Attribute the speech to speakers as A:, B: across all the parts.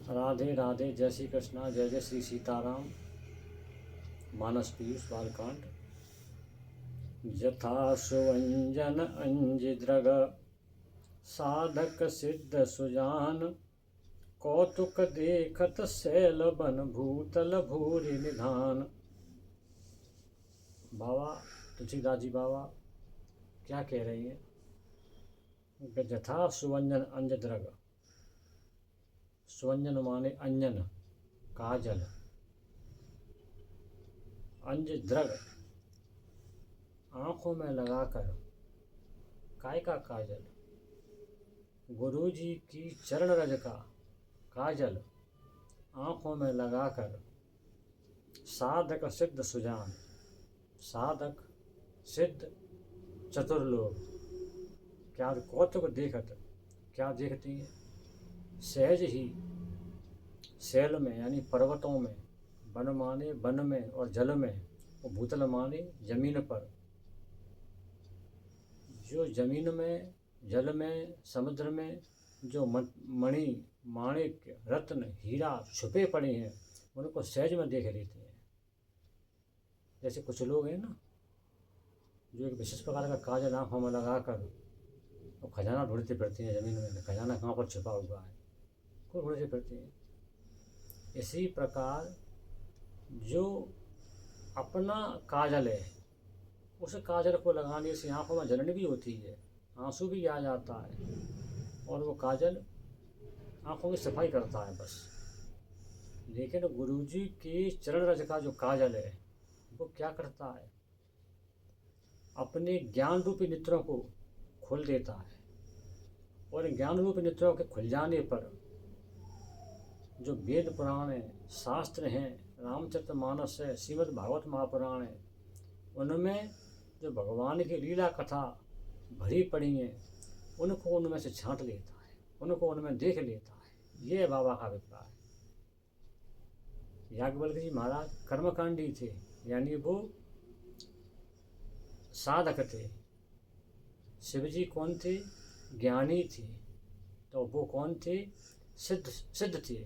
A: राधे राधे, जय श्री कृष्णा, जय जय श्री सीताराम। मानस पीयूष बालकांड। यथा सुवंजन अंजिद्रग साधक सिद्ध सुजान, कौतुक देखत शैल बन भूतल भूरि निधान। बाबा तुलसीदास जी बाबा क्या कह रहे हैं? यथा सुवंजन अंजद्रग, सुवंजन माने अंजन, काजल, अंजद्रग आँखों में लगाकर, काय का काजल? गुरु जी की चरण रज का काजल आँखों में लगाकर, साधक सिद्ध सुजान, साधक सिद्ध चतुर लोग क्या कौतुक देखत, क्या देखती हैं? सहज ही शैल में यानी पर्वतों में, वन माने वन में और जल में, और भूतल माने जमीन पर, जो जमीन में, जल में, समुद्र में जो मणि, माणिक, रत्न, हीरा छुपे पड़े हैं, उनको सहज में देख लेते हैं। जैसे कुछ लोग हैं ना, जो एक विशेष प्रकार का काजल आँखों में लगाकर वो खजाना ढूंढते फिरते हैं जमीन में, खजाना कहाँ पर छुपा हुआ है, को ढूंढते फिरते हैं। इसी प्रकार जो अपना काजल है, उस काजल को लगाने से आँखों में जलन भी होती है, आंसू भी आ जाता है, और वो काजल आँखों की सफाई करता है बस। लेकिन गुरुजी के चरण रज का जो काजल है वो क्या करता है? अपने ज्ञान रूपी नेत्रों को खोल देता है, और ज्ञान रूपी नेत्रों के खुल जाने पर जो वेद पुराण है, शास्त्र हैं, रामचरितमानस है, श्रीमद् भागवत महापुराण है, उनमें जो भगवान की लीला कथा भरी पड़ी हैं, उनको उनमें से छांट लेता है, उनको उनमें देख लेता है। ये बाबा का अभिप्राय। याज्ञवल्क्य जी महाराज कर्मकांडी थे, यानी वो साधक थे। शिवजी कौन थे? ज्ञानी थे। तो वो कौन थे? सिद्ध थे।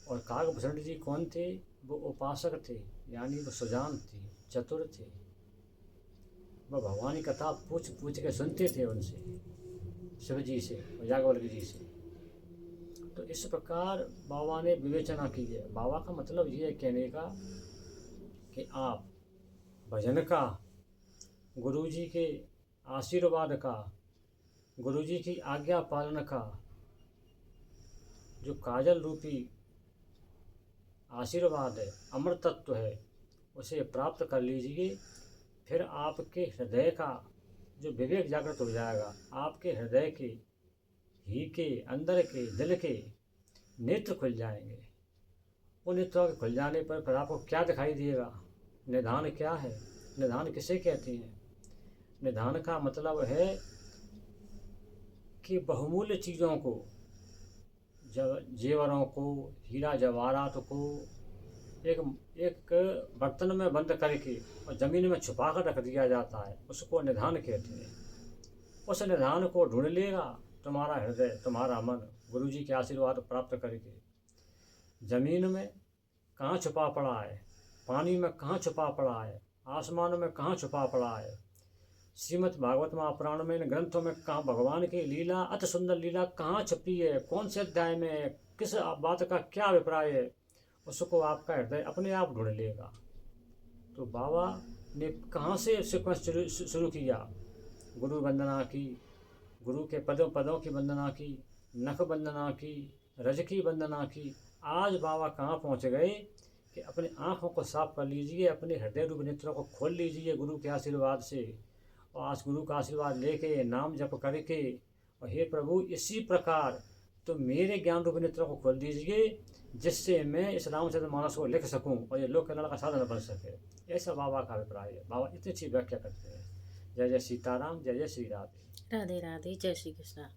A: और काकभूषण जी कौन थे? वो उपासक थे, यानी वो सुजान थे, चतुर थे। वह भगवान की कथा पूछ पूछ के सुनते थे उनसे, शिव जी से और याज्ञवल्क्य जी से। तो इस प्रकार बाबा ने विवेचना की है। बाबा का मतलब ये है कहने का कि आप भजन का, गुरु जी के आशीर्वाद का, गुरु जी की आज्ञा पालन का जो काजल रूपी आशीर्वाद है, अमृत तत्व है, उसे प्राप्त कर लीजिए। फिर आपके हृदय का जो विवेक जागृत हो जाएगा, आपके हृदय के, ही के, अंदर के, दिल के नेत्र खुल जाएंगे। उन नेत्रों के खुल जाने पर फिर आपको क्या दिखाई देगा? निधान क्या है? निधान किसे कहते हैं? निधान का मतलब है कि बहुमूल्य चीज़ों को, जेवरों को, हीरा जवाहरात को एक बर्तन में बंद करके और ज़मीन में छुपा कर रख दिया जाता है, उसको निधान कहते हैं। उस निधान को ढूंढ लेगा तुम्हारा हृदय, तुम्हारा मन, गुरु जी के आशीर्वाद प्राप्त करके। ज़मीन में कहाँ छुपा पड़ा है, पानी में कहाँ छुपा पड़ा है, आसमान में कहाँ छुपा पड़ा है, श्रीमद् भागवत महापुराण में, इन ग्रंथों में कहाँ भगवान की लीला, अति सुंदर लीला कहाँ छुपी है, कौन से अध्याय में है, किस बात का क्या अभिप्राय है, उसको आपका हृदय अपने आप ढूंढ लेगा। तो बाबा ने कहाँ से सीक्वेंस शुरू किया? गुरु वंदना की, गुरु के पदों की वंदना की, नख वंदना की, रज की वंदना की। आज बाबा कहाँ पहुँच गए कि अपनी आँखों को साफ कर लीजिए, अपने हृदय रूप नेत्रों को खोल लीजिए गुरु के आशीर्वाद से, और आज गुरु का आशीर्वाद लेके नाम जप करके, और हे प्रभु इसी प्रकार तो मेरे ज्ञान रूप नेत्रों को खोल दीजिए, जिससे मैं इस रामचरितमानस को लिख सकूं और ये लोक कल्याण का साधन बन सके। ऐसा बाबा का अभिप्राय है। बाबा इतनी अच्छी व्याख्या करते हैं। जय जय सीताराम, जय जय श्री राधे।
B: राधे राधे, जय श्री कृष्णा।